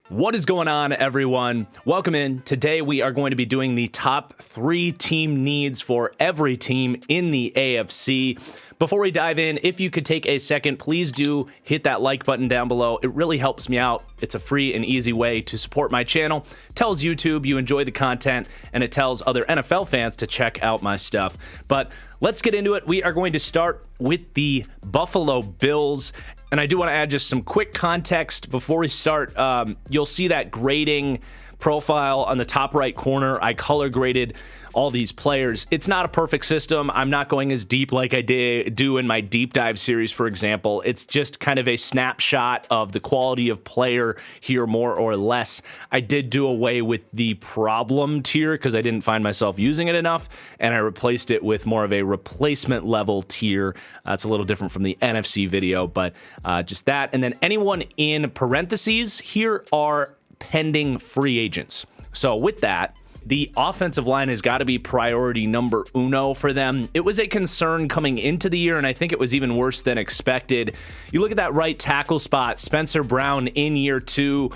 What is going on, everyone? Welcome in. Today we are going to be doing the top 3 team needs for every team in the AFC. Before we dive in, if you could take a second, please do hit that like button down below. It really helps me out. It's a free and easy way to support my channel. It tells YouTube you enjoy the content, and it tells other NFL fans to check out my stuff. But let's get into it. We are going to start with the Buffalo Bills. And I do want to add just some quick context before we start. You'll see that grading profile on the top right corner. I color graded all these players. It's not a perfect system. I'm not going as deep like I do in my deep dive series, for example. It's just kind of a snapshot of the quality of player here, more or less. I did do away with the problem tier because I didn't find myself using it enough, and I replaced it with more of a replacement level tier. It's a little different from the NFC video, but just that. And then anyone in parentheses, here are pending free agents. So with that, the offensive line has got to be priority number uno for them. It was a concern coming into the year, and I think it was even worse than expected. You look at that right tackle spot, Spencer Brown in year 2,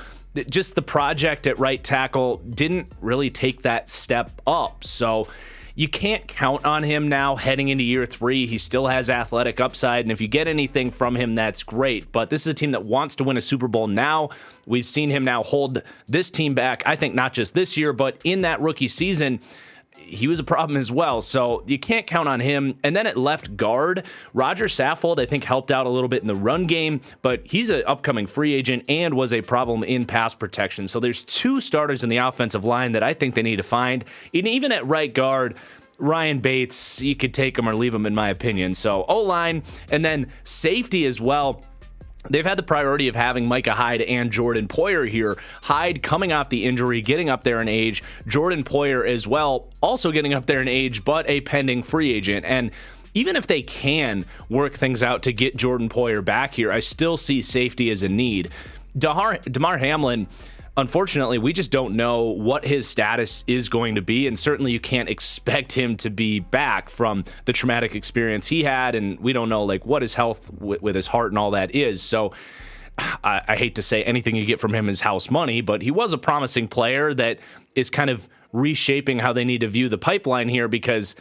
just the project at right tackle didn't really take that step up. So you can't count on him now heading into year 3. He still has athletic upside, and if you get anything from him, that's great. But this is a team that wants to win a Super Bowl now. We've seen him now hold this team back, I think not just this year, but in that rookie season, he was a problem as well. So you can't count on him. And then at left guard, Roger Saffold, I think, helped out a little bit in the run game, but he's an upcoming free agent and was a problem in pass protection. So there's 2 starters in the offensive line that I think they need to find. And even at right guard, Ryan Bates, you could take him or leave him, in my opinion. So O-line, and then safety as well. They've had the priority of having Micah Hyde and Jordan Poyer here. Hyde coming off the injury, getting up there in age. Jordan Poyer as well, also getting up there in age, but a pending free agent. And even if they can work things out to get Jordan Poyer back here, I still see safety as a need. Damar Hamlin, unfortunately, we just don't know what his status is going to be, and certainly you can't expect him to be back from the traumatic experience he had, and we don't know like what his health with his heart and all that is. So I hate to say anything you get from him is house money, but he was a promising player that is kind of reshaping how they need to view the pipeline here, because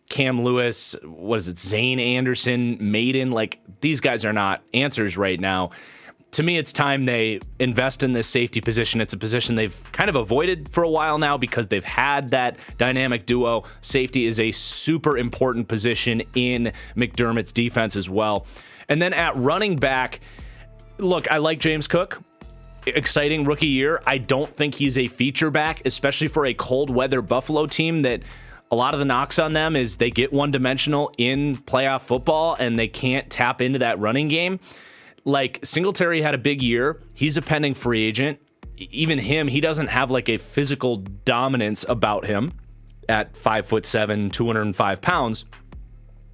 Cam Lewis, Zane Anderson, Maiden, like these guys are not answers right now. To me, it's time they invest in this safety position. It's a position they've kind of avoided for a while now because they've had that dynamic duo. Safety is a super important position in McDermott's defense as well. And then at running back, look, I like James Cook. Exciting rookie year. I don't think he's a feature back, especially for a cold weather Buffalo team that a lot of the knocks on them is they get one-dimensional in playoff football and they can't tap into that running game. Like Singletary had a big year. He's a pending free agent. Even him, he doesn't have like a physical dominance about him at 5'7", 205 pounds.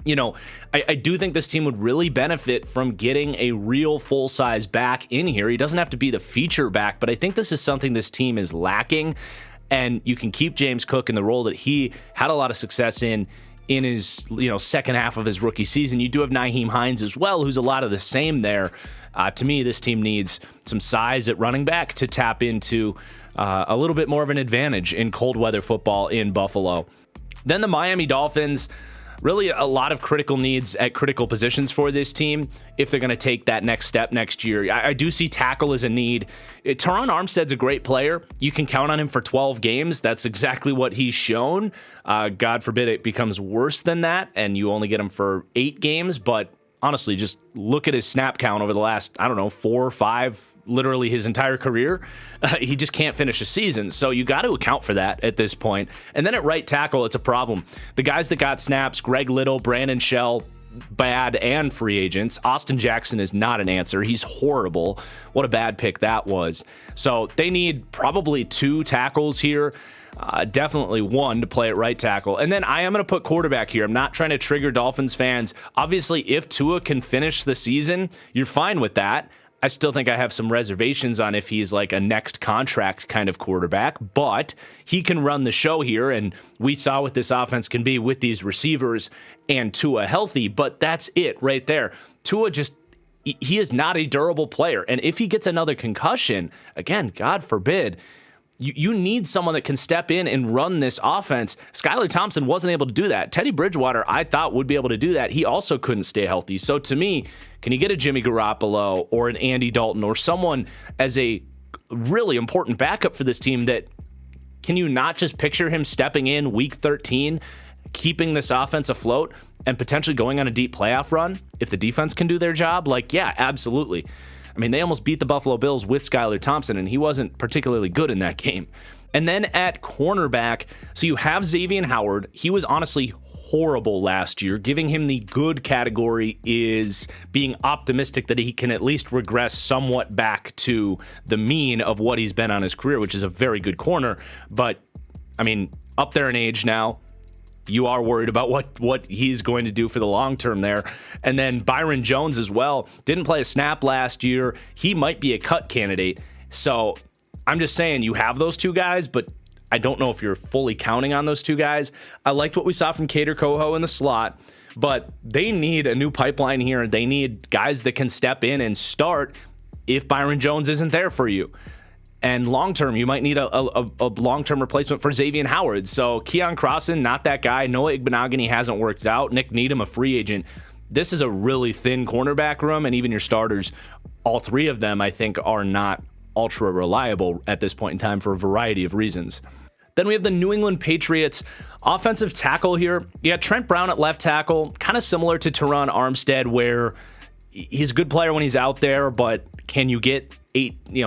You know, I do think this team would really benefit from getting a real full-size back in here. He doesn't have to be the feature back, but I think this is something this team is lacking. And you can keep James Cook in the role that he had a lot of success in his second half of his rookie season. You do have Nyheim Hines as well, who's a lot of the same there. To me, this team needs some size at running back to tap into a little bit more of an advantage in cold weather football in Buffalo. Then the Miami Dolphins, really a lot of critical needs at critical positions for this team if they're going to take that next step next year. I do see tackle as a need. Teron Armstead's a great player. You can count on him for 12 games. That's exactly what he's shown. God forbid it becomes worse than that and you only get him for 8 games. But honestly, just look at his snap count over the last, 4 or 5, literally his entire career. He just can't finish a season. So you got to account for that at this point. And then at right tackle, it's a problem. The guys that got snaps, Greg Little, Brandon Shell, bad and free agents. Austin Jackson is not an answer. He's horrible. What a bad pick that was. So they need probably 2 tackles here. Definitely 1 to play at right tackle. And then I am going to put quarterback here. I'm not trying to trigger Dolphins fans. Obviously, if Tua can finish the season, you're fine with that. I still think I have some reservations on if he's like a next contract kind of quarterback, but he can run the show here, and we saw what this offense can be with these receivers and Tua healthy, but that's it right there. Tua just he is not a durable player. And if he gets another concussion, again, God forbid, you need someone that can step in and run this offense. Skylar Thompson wasn't able to do that. Teddy Bridgewater, I thought, would be able to do that. He also couldn't stay healthy. So to me, can you get a Jimmy Garoppolo or an Andy Dalton or someone as a really important backup for this team that can you not just picture him stepping in week 13, keeping this offense afloat and potentially going on a deep playoff run if the defense can do their job? Like, yeah, absolutely. I mean, they almost beat the Buffalo Bills with Skylar Thompson, and he wasn't particularly good in that game. And then at cornerback, so you have Xavier Howard. He was honestly horrible last year. Giving him the good category is being optimistic that he can at least regress somewhat back to the mean of what he's been on his career, which is a very good corner. But, I mean, up there in age now, you are worried about what he's going to do for the long term there. And then Byron Jones as well. Didn't play a snap last year. He might be a cut candidate. So I'm just saying you have those two guys, but I don't know if you're fully counting on those two guys. I liked what we saw from Kader Coho in the slot, but they need a new pipeline here. They need guys that can step in and start if Byron Jones isn't there for you. And long-term, you might need a long-term replacement for Xavier Howard. So Keon Crossan, not that guy. Noah Igbenogany hasn't worked out. Nick Needham, a free agent. This is a really thin cornerback room, and even your starters, all three of them, I think, are not ultra reliable at this point in time for a variety of reasons. Then we have the New England Patriots offensive tackle here. You got Trent Brown at left tackle, kind of similar to Teron Armstead, where he's a good player when he's out there, but can you get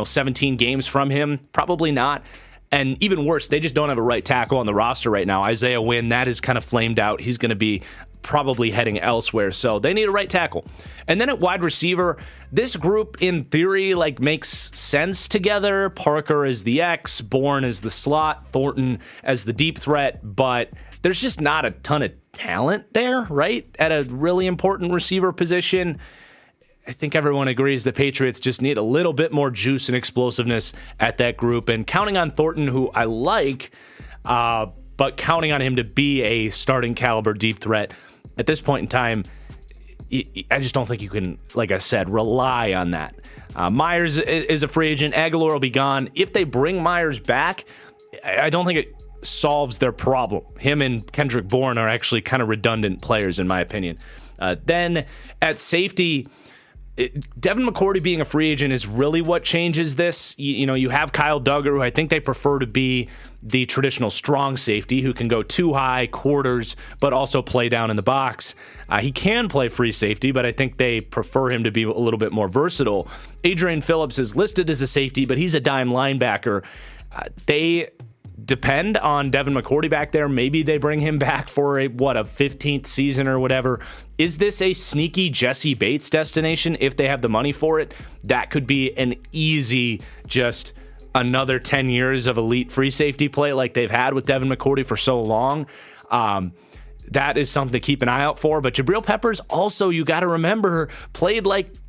17 games from him? Probably not. And even worse, they just don't have a right tackle on the roster right now. Isaiah Wynn, that is kind of flamed out. He's going to be probably heading elsewhere. So they need a right tackle. And then at wide receiver, this group in theory makes sense together. Parker is the X, Bourne is the slot, Thornton as the deep threat, but there's just not a ton of talent there, right? At a really important receiver position. I think everyone agrees the Patriots just need a little bit more juice and explosiveness at that group. And counting on Thornton, who I like, but counting on him to be a starting caliber deep threat at this point in time, I just don't think you can, like I said, rely on that. Myers is a free agent. Aguilar will be gone. If they bring Myers back, I don't think it solves their problem. Him and Kendrick Bourne are actually kind of redundant players, in my opinion. Then at safety, Devin McCourty being a free agent is really what changes this. You have Kyle Duggar, who I think they prefer to be the traditional strong safety, who can go too high, quarters, but also play down in the box. He can play free safety, but I think they prefer him to be a little bit more versatile. Adrian Phillips is listed as a safety, but he's a dime linebacker. They depend on Devin McCourty back there. Maybe they bring him back for a 15th season or whatever. Is this a sneaky Jesse Bates destination if they have the money for it? That could be an easy just another 10 years of elite free safety play like they've had with Devin McCourty for so long. That is something to keep an eye out for. But Jabril Peppers also, you got to remember, played 400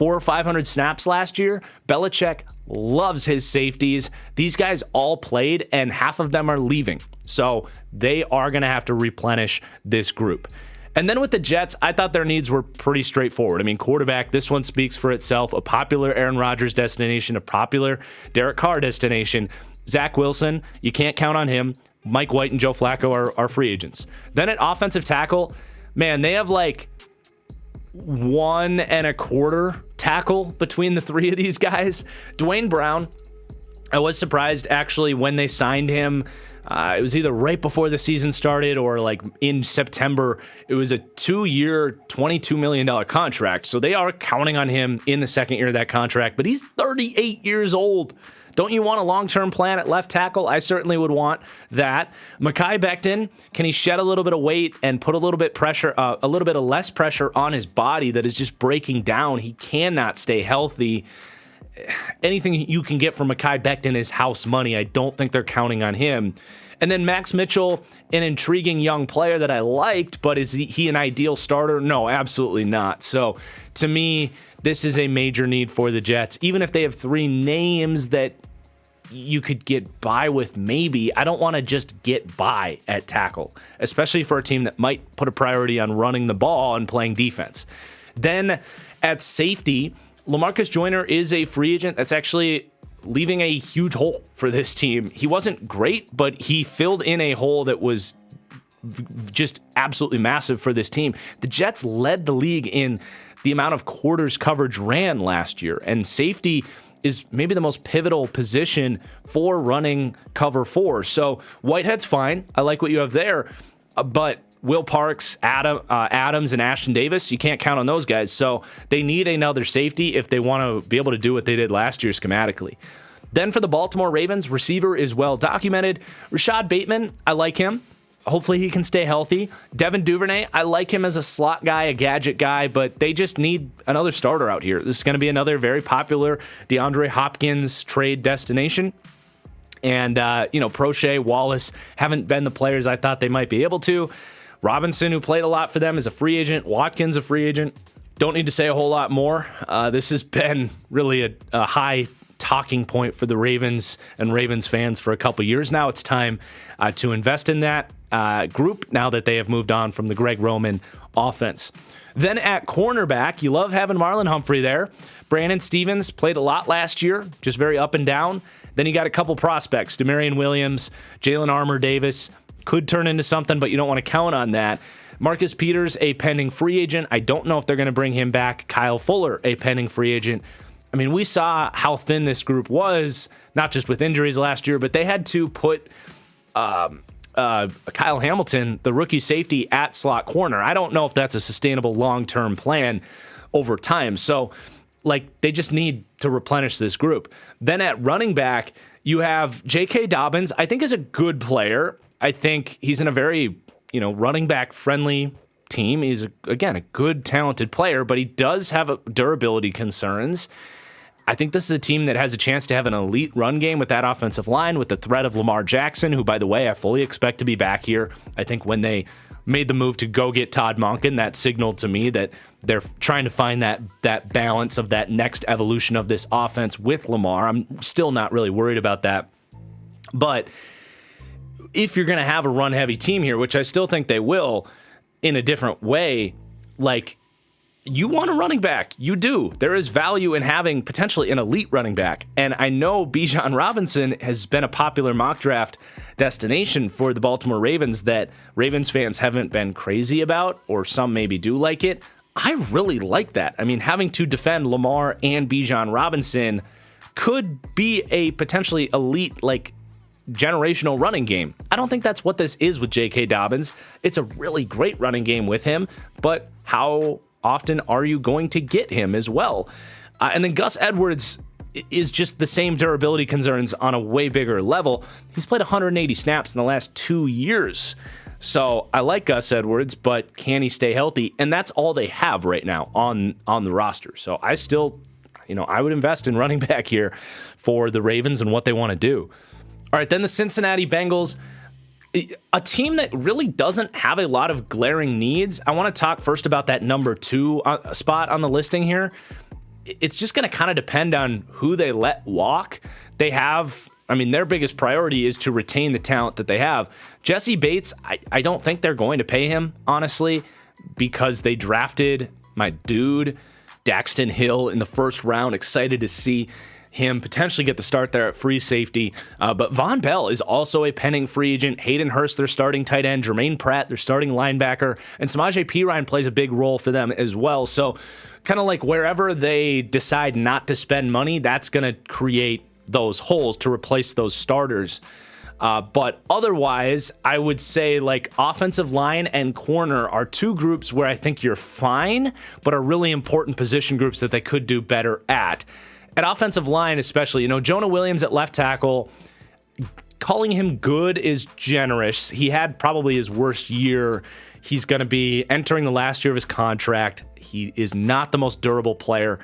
or 500 snaps last year. Belichick loves his safeties. These guys all played, and half of them are leaving. So they are going to have to replenish this group. And then with the Jets, I thought their needs were pretty straightforward. I mean, quarterback, this one speaks for itself. A popular Aaron Rodgers destination, a popular Derek Carr destination. Zach Wilson, you can't count on him. Mike White and Joe Flacco are free agents. Then at offensive tackle, man, they have 1 1/4 tackle between the three of these guys. Dwayne Brown, I was surprised actually when they signed him. It was either right before the season started or in September. It was a 2-year, $22 million contract. So they are counting on him in the second year of that contract, but he's 38 years old. Don't you want a long-term plan at left tackle? I certainly would want that. Mekhi Becton, can he shed a little bit of weight and put a little bit of less pressure on his body that is just breaking down? He cannot stay healthy. Anything you can get from Mekhi Becton is house money. I don't think they're counting on him. And then Max Mitchell, an intriguing young player that I liked, but is he an ideal starter? No, absolutely not. So to me, this is a major need for the Jets. Even if they have 3 names that you could get by with, maybe, I don't want to just get by at tackle, especially for a team that might put a priority on running the ball and playing defense. Then At safety, LaMarcus Joyner is a free agent that's actually leaving a huge hole for this team. He wasn't great, but he filled in a hole that was just absolutely massive for this team. The Jets led the league in the amount of quarters coverage ran last year, and safety is maybe the most pivotal position for running cover 4. So Whitehead's fine. I like what you have there, but Will Parks, Adams, and Ashton Davis, you can't count on those guys. So they need another safety if they want to be able to do what they did last year schematically. Then for the Baltimore Ravens, receiver is well documented. Rashad Bateman, I like him. Hopefully he can stay healthy. Devin Duvernay, I like him as a slot guy, a gadget guy, but they just need another starter out here. This is going to be another very popular DeAndre Hopkins trade destination. And, Prochet, Wallace haven't been the players I thought they might be able to. Robinson, who played a lot for them, is a free agent. Watkins, a free agent. Don't need to say a whole lot more. This has been really a high talking point for the Ravens and Ravens fans for a couple years now. It's time to invest in that group now that they have moved on from the Greg Roman offense. Then at cornerback, you love having Marlon Humphrey there. Brandon Stevens played a lot last year, just very up and down. Then you got a couple prospects, Demarion Williams, Jalen Armour Davis. Could turn into something, but you don't want to count on that. Marcus Peters, a pending free agent. I don't know if they're going to bring him back. Kyle Fuller, a pending free agent. I mean, we saw how thin this group was, not just with injuries last year, but they had to put Kyle Hamilton, the rookie safety, at slot corner. I don't know if that's a sustainable long-term plan over time. So, they just need to replenish this group. Then at running back, you have J.K. Dobbins. I think is a good player. I think he's in a very, running back friendly team. He's, again, a good, talented player, but he does have durability concerns. I think this is a team that has a chance to have an elite run game with that offensive line, with the threat of Lamar Jackson, who, by the way, I fully expect to be back here. I think when they made the move to go get Todd Monken, that signaled to me that they're trying to find that balance of that next evolution of this offense with Lamar. I'm still not really worried about that. But if you're going to have a run-heavy team here, which I still think they will in a different way, you want a running back. You do. There is value in having potentially an elite running back. And I know Bijan Robinson has been a popular mock draft destination for the Baltimore Ravens that Ravens fans haven't been crazy about, or some maybe do like it. I really like that. I mean, having to defend Lamar and Bijan Robinson could be a potentially elite, generational running game. I don't think that's what this is with J.K. Dobbins. It's a really great running game with him, but how often are you going to get him as well? And then Gus Edwards is just the same durability concerns on a way bigger level. He's played 180 snaps in the last 2 years. So I like Gus Edwards, but can he stay healthy? And that's all they have right now on the roster. So I still, I would invest in running back here for the Ravens and what they want to do. All right, then the Cincinnati Bengals, a team that really doesn't have a lot of glaring needs. I want to talk first about that number 2 spot on the listing here. It's just going to kind of depend on who they let walk. They have, their biggest priority is to retain the talent that they have. Jesse Bates, I don't think they're going to pay him, honestly, because they drafted my dude, Daxton Hill, in the first round. Excited to see him potentially get the start there at free safety. But Von Bell is also a pending free agent. Hayden Hurst, their starting tight end. Jermaine Pratt, their starting linebacker. And Samaje Perine plays a big role for them as well. So kind of wherever they decide not to spend money, that's going to create those holes to replace those starters. But otherwise, I would say offensive line and corner are two groups where I think you're fine, but are really important position groups that they could do better at. At offensive line especially, Jonah Williams at left tackle, calling him good is generous. He had probably his worst year. He's going to be entering the last year of his contract. He is not the most durable player.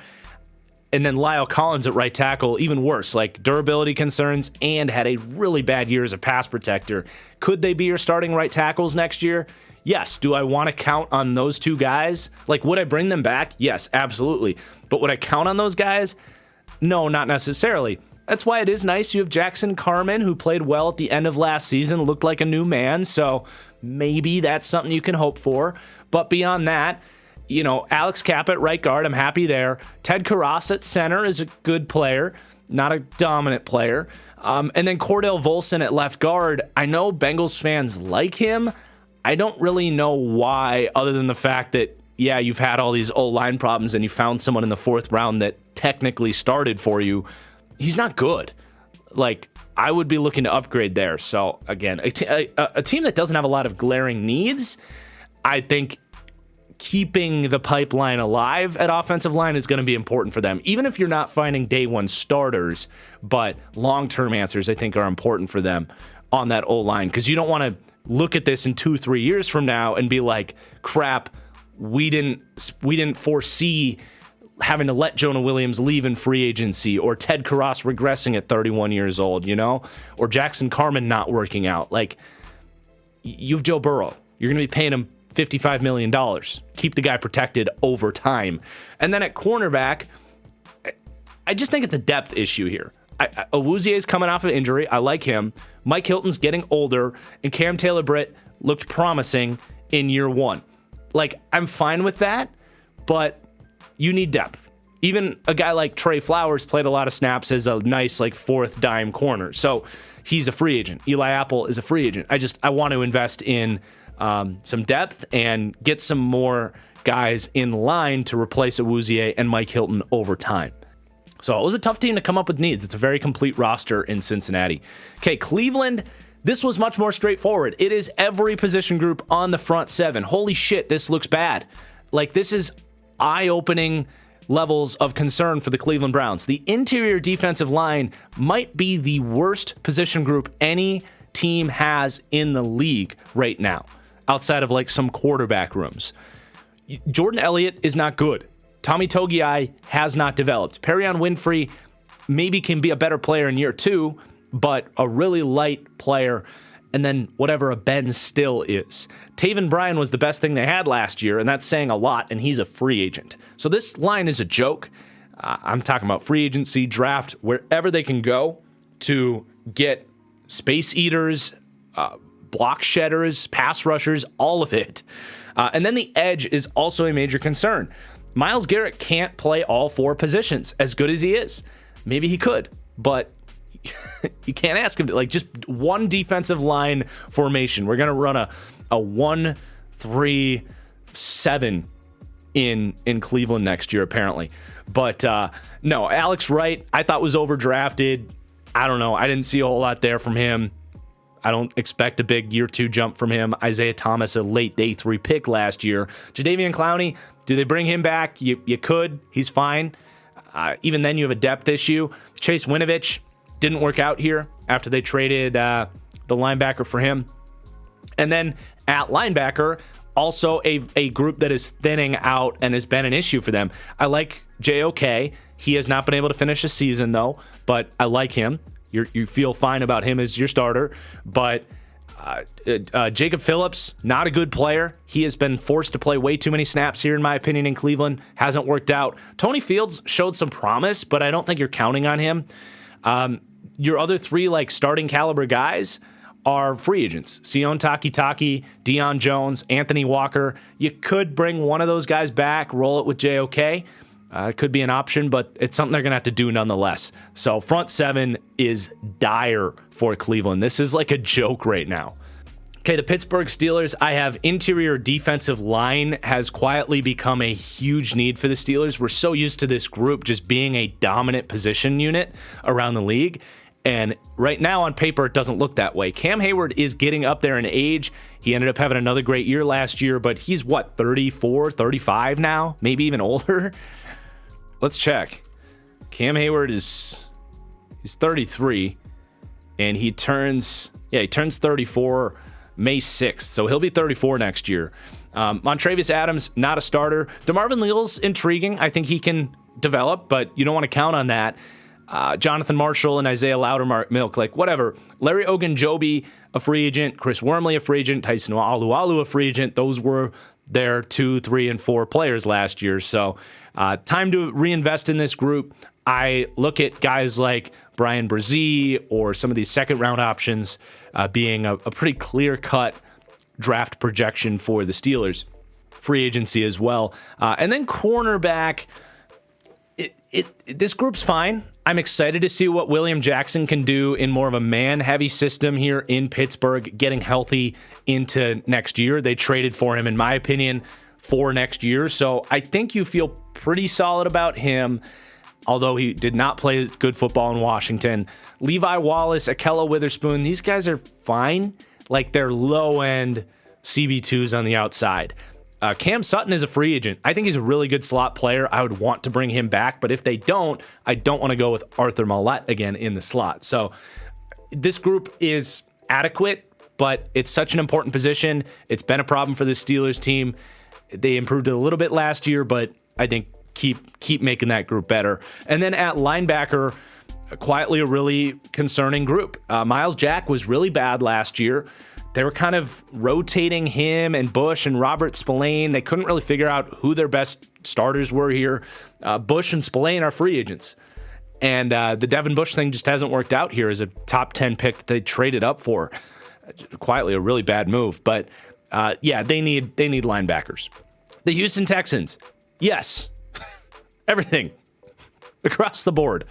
And then Lyle Collins at right tackle, even worse, durability concerns and had a really bad year as a pass protector. Could they be your starting right tackles next year? Yes. Do I want to count on those two guys? Would I bring them back? Yes, absolutely. But would I count on those guys? No, not necessarily. That's why it is nice you have Jackson Carman, who played well at the end of last season, looked like a new man, so maybe that's something you can hope for. But beyond that, Alex Kapp at right guard, I'm happy there. Ted Karras at center is a good player, not a dominant player. And then Cordell Volson at left guard. I know Bengals fans like him. I don't really know why, other than the fact that, yeah, you've had all these O-line problems and you found someone in the 4th round that technically started for you. He's not good. Like, I would be looking to upgrade there. So, again, a team that doesn't have a lot of glaring needs, I think keeping the pipeline alive at offensive line is going to be important for them. Even if you're not finding day one starters, but long-term answers, I think, are important for them on that O-line. Because you don't want to look at this in 2-3 years from now and be like, crap, we didn't foresee having to let Jonah Williams leave in free agency, or Ted Karras regressing at 31 years old, or Jackson Carman not working out. Like, you've Joe Burrow. You're going to be paying him $55 million. Keep the guy protected over time. And then at cornerback, I just think it's a depth issue here. Awuzie is coming off of injury. I like him. Mike Hilton's getting older, and Cam Taylor-Britt looked promising in year 1. Like, I'm fine with that, but you need depth. Even a guy like Trey Flowers played a lot of snaps as a nice, like, 4th dime corner. So he's a free agent. Eli Apple is a free agent. I want to invest in some depth and get some more guys in line to replace Awuzie and Mike Hilton over time. So it was a tough team to come up with needs. It's a very complete roster in Cincinnati. Okay, Cleveland, this was much more straightforward. It is every position group on the front 7. Holy shit, this looks bad. Like, this is eye-opening levels of concern for the Cleveland Browns. The interior defensive line might be the worst position group any team has in the league right now, outside of like some quarterback rooms. Jordan Elliott is not good. Tommy Togiai has not developed. Perion Winfrey maybe can be a better player in year 2, but a really light player. And then whatever a Ben Still is. Taven Bryan was the best thing they had last year, and that's saying a lot, and he's a free agent. So this line is a joke. I'm talking about free agency, draft, wherever they can go to get space eaters, block shedders, pass rushers, all of it. And then the edge is also a major concern. Myles Garrett can't play all 4 positions as good as he is. Maybe he could, but you can't ask him to, like, just one defensive line formation. We're going to run a 1-3-7 in Cleveland next year, apparently. But no, Alex Wright, I thought was overdrafted. I don't know. I didn't see a whole lot there from him. I don't expect a big year 2 jump from him. Isaiah Thomas, a late day 3 pick last year. Jadeveon Clowney, do they bring him back? You could. He's fine. Even then, you have a depth issue. Chase Winovich didn't work out here after they traded the linebacker for him. And then at linebacker, also a group that is thinning out and has been an issue for them. I like JOK. He has not been able to finish a season, though, but I like him. You feel fine about him as your starter. But Jacob Phillips, not a good player. He has been forced to play way too many snaps here, in my opinion, in Cleveland. Hasn't worked out. Tony Fields showed some promise, but I don't think you're counting on him. Your other 3 like starting caliber guys are free agents. Sion Takitaki, Deion Jones, Anthony Walker. You could bring one of those guys back, roll it with JOK. It could be an option, but it's something they're going to have to do nonetheless. So front 7 is dire for Cleveland. This is like a joke right now. Okay, the Pittsburgh Steelers, I have interior defensive line has quietly become a huge need for the Steelers. We're so used to this group just being a dominant position unit around the league. And right now on paper, it doesn't look that way. Cam Hayward is getting up there in age. He ended up having another great year last year, but he's 34, 35 now, maybe even older. Let's check. Cam Hayward he's 33, and he turns 34 May 6th, so he'll be 34 next year. Montravius Adams, not a starter. DeMarvin Leal's intriguing. I think he can develop, but you don't want to count on that. Jonathan Marshall and Isaiah Loudermilk, like whatever. Larry Ogunjobi, a free agent. Chris Wormley, a free agent. Tyson Alualu, a free agent. Those were their 2, 3, and 4 players last year. So time to reinvest in this group. I look at guys like Brian Brzee or some of these second-round options being a pretty clear-cut draft projection for the Steelers. free agency as well. And then cornerback, this group's fine. I'm excited to see what William Jackson can do in more of a man-heavy system here in Pittsburgh, getting healthy into next year. They traded for him, in my opinion, for next year. So I think you feel pretty solid about him, although he did not play good football in Washington. Levi Wallace, Akella Witherspoon, these guys are fine. Like, they're low-end CB2s on the outside. Cam Sutton is a free agent. I think he's a really good slot player. I would want to bring him back, but if they don't, I don't want to go with Arthur Mallette again in the slot. So this group is adequate, but it's such an important position. It's been a problem for the Steelers team. They improved it a little bit last year, but I think keep making that group better. And then at linebacker, quietly a really concerning group. Miles Jack was really bad last year. They were kind of rotating him and Bush and Robert Spillane. They couldn't really figure out who their best starters were here. Bush and Spillane are free agents. And the Devin Bush thing just hasn't worked out here as a top 10 pick that they traded up for. Quietly a really bad move. But yeah, they need linebackers. The Houston Texans, yes, everything across the board,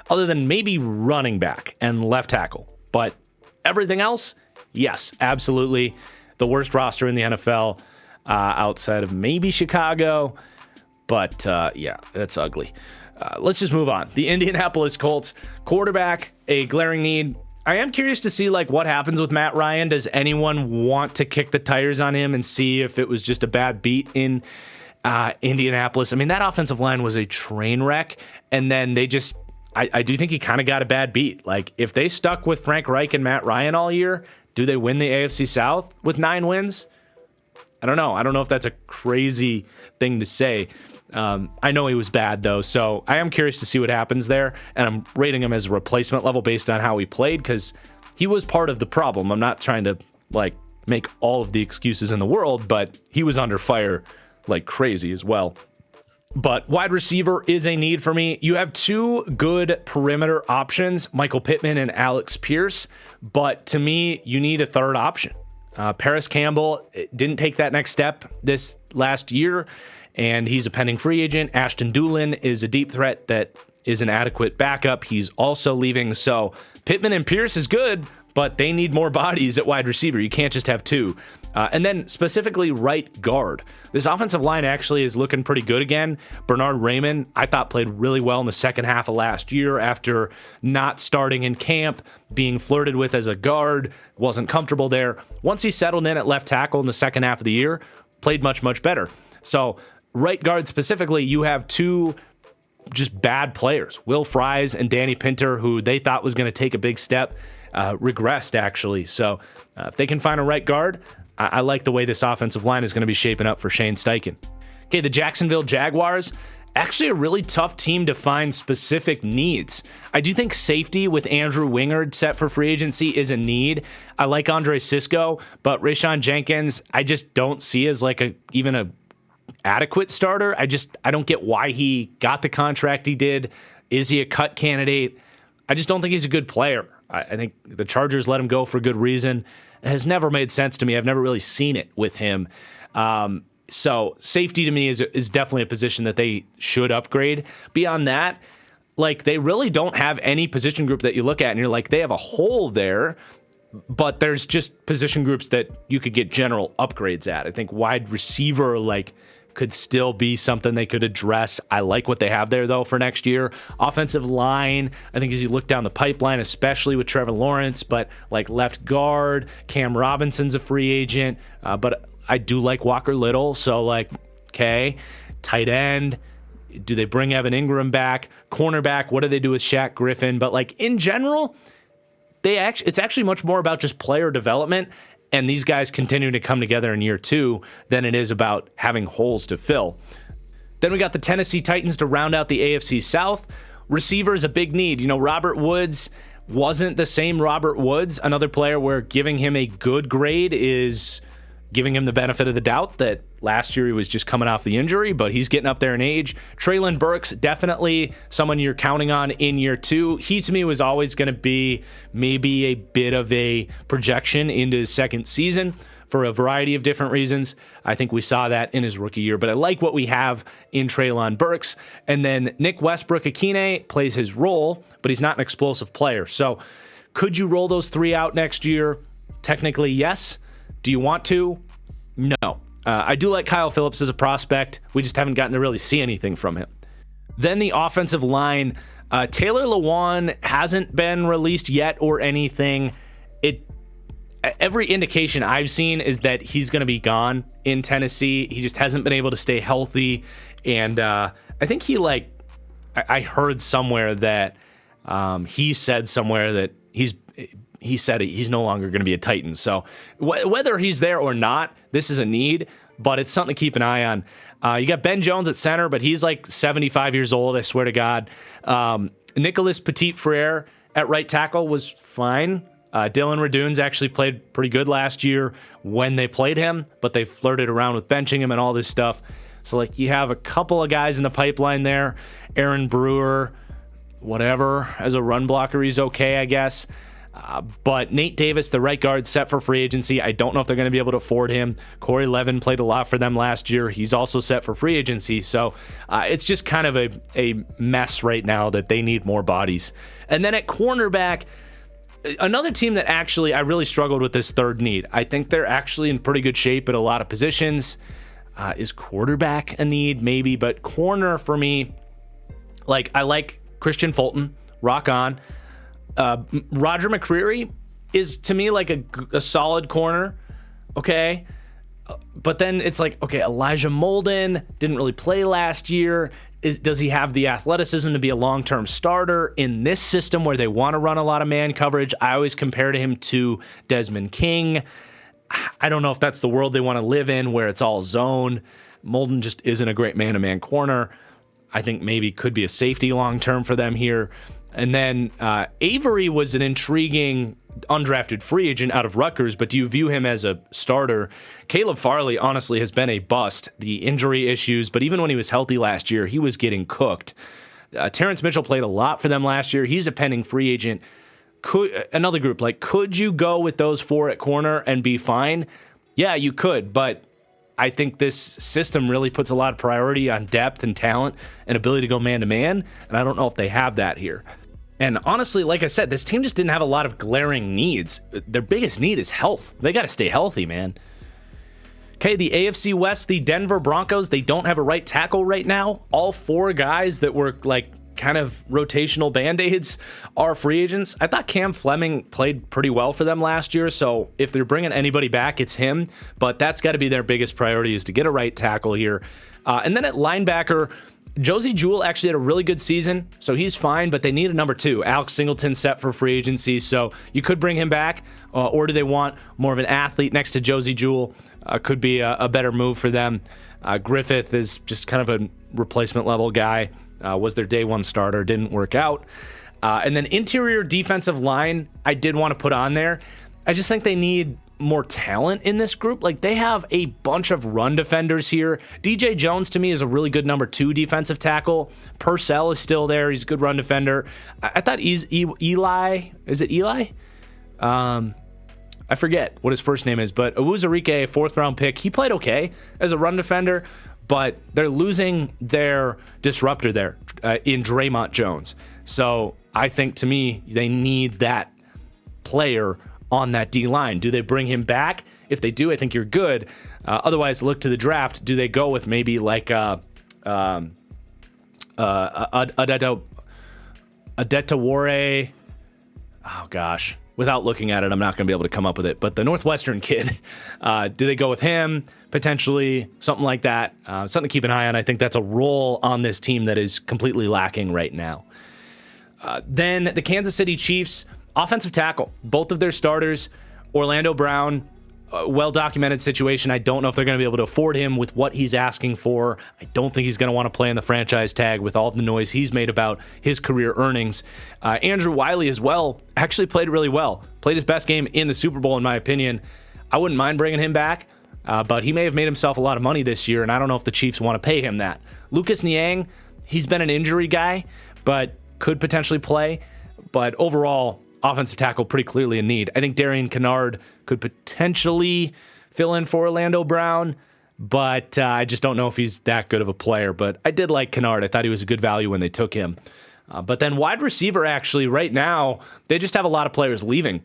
other than maybe running back and left tackle. But everything else, yes, absolutely. The worst roster in the NFL outside of maybe Chicago. But yeah, that's ugly. Let's just move on. The Indianapolis Colts, quarterback, a glaring need. I am curious to see what happens with Matt Ryan. Does anyone want to kick the tires on him and see if it was just a bad beat in Indianapolis? I mean, that offensive line was a train wreck. And then they just, I do think he kind of got a bad beat. If they stuck with Frank Reich and Matt Ryan all year, do they win the AFC South with 9 wins? I don't know. I don't know if that's a crazy thing to say. I know he was bad, though, so I am curious to see what happens there, and I'm rating him as a replacement level based on how he played, because he was part of the problem. I'm not trying to, make all of the excuses in the world, but he was under fire like crazy as well. But wide receiver is a need for me. You have 2 good perimeter options, Michael Pittman and Alex Pierce, but to me, you need a third option. Paris Campbell didn't take that next step this last year, and he's a pending free agent. Ashton Doolin is a deep threat that is an adequate backup. He's also leaving. So Pittman and Pierce is good, but they need more bodies at wide receiver. You can't just have 2. And then specifically right guard. This offensive line actually is looking pretty good again. Bernard Raymond, I thought, played really well in the second half of last year after not starting in camp, being flirted with as a guard, wasn't comfortable there. Once he settled in at left tackle in the second half of the year, played much, much better. So right guard specifically, you have 2 just bad players, Will Fries and Danny Pinter, who they thought was going to take a big step, regressed actually. So if they can find a right guard, I like the way this offensive line is going to be shaping up for Shane Steichen. Okay, the Jacksonville Jaguars, actually a really tough team to find specific needs. I do think safety with Andrew Wingard set for free agency is a need. I like Andre Sisco, but Rashawn Jenkins, I just don't see as even a adequate starter. I don't get why he got the contract he did. Is he a cut candidate? I just don't think he's a good player. I think the Chargers let him go for good reason. It has never made sense to me. I've never really seen it with him. So safety to me is definitely a position that they should upgrade. Beyond that, they really don't have any position group that you look at and you're they have a hole there, but there's just position groups that you could get general upgrades at. I think wide receiver, could still be something they could address. I like what they have there, though, for next year. Offensive line, I think as you look down the pipeline, especially with Trevor Lawrence, but left guard, Cam Robinson's a free agent, but I do like Walker Little, so okay. Tight end, do they bring Evan Ingram back? Cornerback, what do they do with Shaq Griffin? But in general, it's actually much more about just player development, and these guys continue to come together in year 2 than it is about having holes to fill. Then we got the Tennessee Titans to round out the AFC South. Receiver is a big need. Robert Woods wasn't the same Robert Woods, another player where giving him a good grade is giving him the benefit of the doubt that last year he was just coming off the injury, but he's getting up there in age. Treylon Burks, definitely someone you're counting on in year 2. He, to me, was always going to be maybe a bit of a projection into his second season. for a variety of different reasons. I think we saw that in his rookie year, but I like what we have in Treylon Burks. And then Nick Westbrook-Akine plays his role, but he's not an explosive player. So could you roll those three out next year? Technically, yes. Do you want to? No. I do like Kyle Phillips as a prospect. We just haven't gotten to really see anything from him. Then the offensive line, Taylor Lewan hasn't been released yet or anything. Every indication I've seen is that he's going to be gone in Tennessee. He just hasn't been able to stay healthy. And I think I heard somewhere that he said somewhere that he said he's no longer going to be a Titan. So whether he's there or not, this is a need, but it's something to keep an eye on. You got Ben Jones at center, but he's like 75 years old, I swear to God. Nicholas Petit-Frere at right tackle was fine. Dylan Radunes actually played pretty good last year when they played him, but they flirted around with benching him and all this stuff. So you have a couple of guys in the pipeline there. Aaron Brewer, whatever, as a run blocker, he's okay, I guess. But Nate Davis, the right guard, set for free agency. I don't know if they're going to be able to afford him. Corey Levin played a lot for them last year. He's also set for free agency. So it's just kind of a mess right now that they need more bodies. And then at cornerback, another team that actually I really struggled with this third need. I think they're actually in pretty good shape at a lot of positions. Is quarterback a need? Maybe. But corner for me, I like Christian Fulton. Rock on. Roger McCreary is to me a solid corner, okay? But then it's Elijah Molden didn't really play last year. Does he have the athleticism to be a long-term starter in this system where they want to run a lot of man coverage? I always compare him to Desmond King. I don't know if that's the world they want to live in where it's all zone. Molden just isn't a great man-to-man corner. I think maybe could be a safety long-term for them here. And then Avery was an intriguing undrafted free agent out of Rutgers, but do you view him as a starter? Caleb Farley, honestly, has been a bust. The injury issues, but even when he was healthy last year, he was getting cooked. Terrence Mitchell played a lot for them last year. He's a pending free agent. Another group, could you go with those four at corner and be fine? Yeah, you could, but I think this system really puts a lot of priority on depth and talent and ability to go man-to-man, and I don't know if they have that here. And honestly, like I said, this team just didn't have a lot of glaring needs. Their biggest need is health. They got to stay healthy, man. Okay, the AFC West, the Denver Broncos, they don't have a right tackle right now. All four guys that were kind of rotational Band-Aids are free agents. I thought Cam Fleming played pretty well for them last year, so if they're bringing anybody back, it's him. But that's got to be their biggest priority, is to get a right tackle here. And then at linebacker, Josie Jewell actually had a really good season, so he's fine, but they need a number two. Alex Singleton set for free agency, so you could bring him back, or do they want more of an athlete next to Josie Jewell? Could be a better move for them. Griffith is just kind of a replacement level guy. Was their day one starter, didn't work out. And then interior defensive line, I did want to put on there. I just think they need more talent in this group. They have a bunch of run defenders here. DJ Jones to me is a really good number two defensive tackle. Purcell is still there. He's a good run defender. I thought Eli, is it Eli? I forget what his first name is, but Awuzarike, fourth round pick, he played okay as a run defender, but they're losing their disruptor there in Draymond Jones. So I think, to me, they need that player on that D-line. Do they bring him back? If they do, I think you're good. Otherwise, look to the draft. Do they go with maybe Adetawore? Oh, gosh. Without looking at it, I'm not going to be able to come up with it. But the Northwestern kid, do they go with him? Potentially, something like that. Something to keep an eye on. I think that's a role on this team that is completely lacking right now. Then the Kansas City Chiefs, offensive tackle. Both of their starters, Orlando Brown, well-documented situation. I don't know if they're going to be able to afford him with what he's asking for. I don't think he's going to want to play in the franchise tag with all of the noise he's made about his career earnings. Andrew Wiley as well actually played really well. Played his best game in the Super Bowl, in my opinion. I wouldn't mind bringing him back, but he may have made himself a lot of money this year, and I don't know if the Chiefs want to pay him that. Lucas Niang, he's been an injury guy, but could potentially play. But overall, offensive tackle pretty clearly in need. I think Darian Kennard could potentially fill in for Orlando Brown, but I just don't know if he's that good of a player. But I did like Kennard. I thought he was a good value when they took him. But then wide receiver, actually, right now, they just have a lot of players leaving.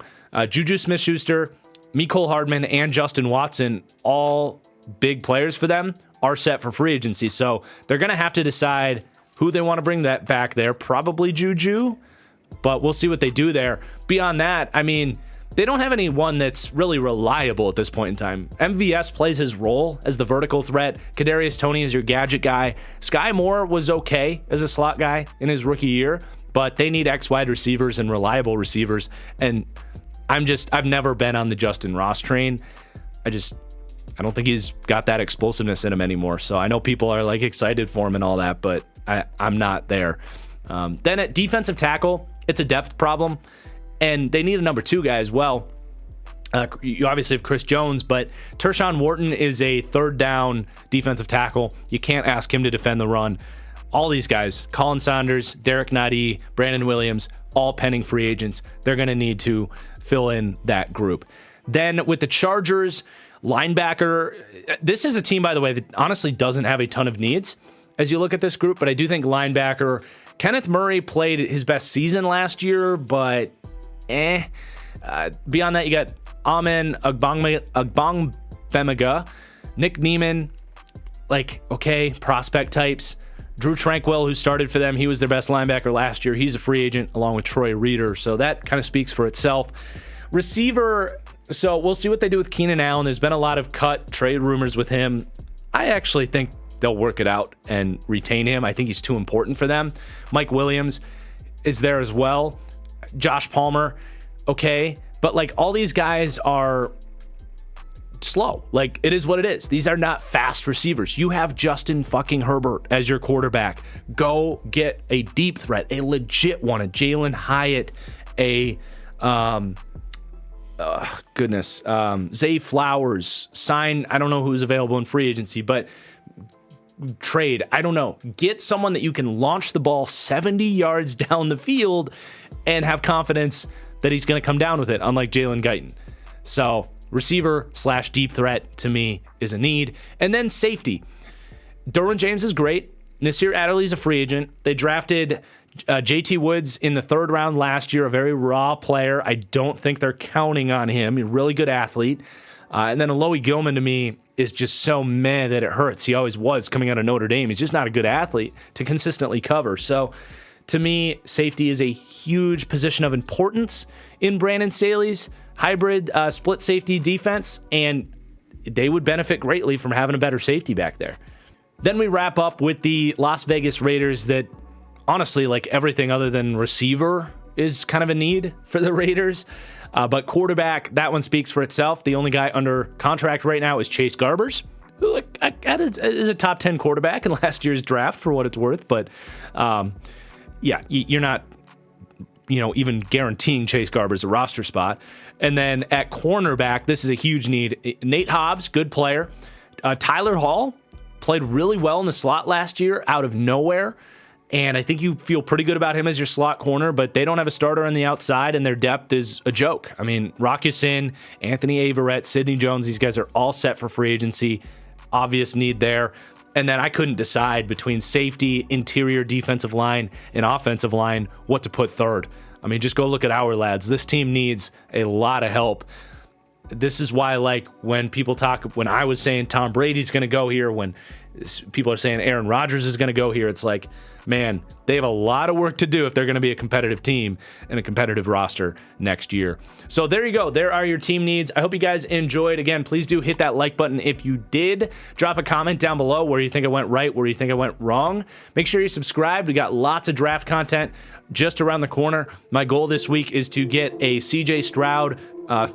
Juju Smith-Schuster, Mecole Hardman, and Justin Watson, all big players for them, are set for free agency. So they're going to have to decide who they want to bring that back there. Probably Juju, but we'll see what they do there. Beyond that, I mean, they don't have anyone that's really reliable at this point in time. MVS plays his role as the vertical threat. Kadarius Toney is your gadget guy. Sky Moore was okay as a slot guy in his rookie year, but they need X-wide receivers and reliable receivers. And I've never been on the Justin Ross train. I don't think he's got that explosiveness in him anymore. So I know people are like excited for him and all that, but I'm not there. Then at defensive tackle, it's a depth problem, and they need a number 2 guy as well. You obviously have Chris Jones, but Tershawn Wharton is a third down defensive tackle. You can't ask him to defend the run. All these guys, Colin Saunders, Derek Nadi, Brandon Williams, all pending free agents. They're going to need to fill in that group. Then with the Chargers, linebacker, this is a team, by the way, that honestly doesn't have a ton of needs as you look at this group, but I do think linebacker, Kenneth Murray played his best season last year, but beyond that, you got Amen Agbongbemiga, Nick Neiman, okay, prospect types. Drew Tranquil, who started for them, he was their best linebacker last year. He's a free agent along with Troy Reeder, so that kind of speaks for itself. Receiver, so we'll see what they do with Keenan Allen. There's been a lot of trade rumors with him. I actually think they'll work it out and retain him. I think he's too important for them. Mike Williams is there as well. Josh Palmer, okay. But all these guys are slow. It is what it is. These are not fast receivers. You have Justin fucking Herbert as your quarterback. Go get a deep threat, a legit one, a Jalen Hyatt, Zay Flowers. Sign, I don't know who's available in free agency, but trade, I don't know. Get someone that you can launch the ball 70 yards down the field and have confidence that he's going to come down with it, unlike Jalen Guyton. So receiver / deep threat to me is a need. And then safety. Derwin James is great. Nasir Adderley's a free agent. They drafted JT Woods in the 3rd round last year, a very raw player. I don't think they're counting on him. He's a really good athlete. And then Alohi Gilman to me is just so meh that it hurts. He always was coming out of Notre Dame. He's just not a good athlete to consistently cover. So to me, safety is a huge position of importance in Brandon Staley's hybrid split safety defense, and they would benefit greatly from having a better safety back there. Then we wrap up with the Las Vegas Raiders that honestly, everything other than receiver is kind of a need for the Raiders. But quarterback, that one speaks for itself. The only guy under contract right now is Chase Garbers, who is a top 10 quarterback in last year's draft for what it's worth. But you're not, even guaranteeing Chase Garbers a roster spot. And then at cornerback, this is a huge need. Nate Hobbs, good player. Tyler Hall played really well in the slot last year out of nowhere. And I think you feel pretty good about him as your slot corner, but they don't have a starter on the outside, and their depth is a joke. I mean, Rock Ya-Sin, Anthony Averett, Sidney Jones, these guys are all set for free agency. Obvious need there. And then I couldn't decide between safety, interior defensive line, and offensive line what to put third. I mean, just go look at our lads. This team needs a lot of help. This is why, when people talk, when I was saying Tom Brady's going to go here, when people are saying Aaron Rodgers is going to go here, it's man, they have a lot of work to do if they're going to be a competitive team and a competitive roster next year. So there you go. There are your team needs. I hope you guys enjoyed. Again, please do hit that like button if you did. Drop a comment down below where you think I went right, where you think I went wrong. Make sure you subscribe. We got lots of draft content just around the corner. My goal this week is to get a CJ Stroud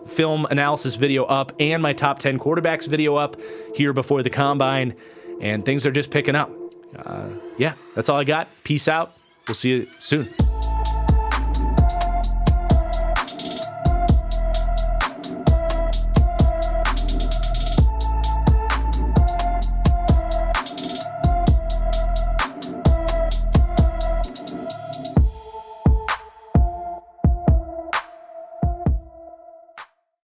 film analysis video up and my top 10 quarterbacks video up here before the combine. And things are just picking up. That's all I got. Peace out. We'll see you soon.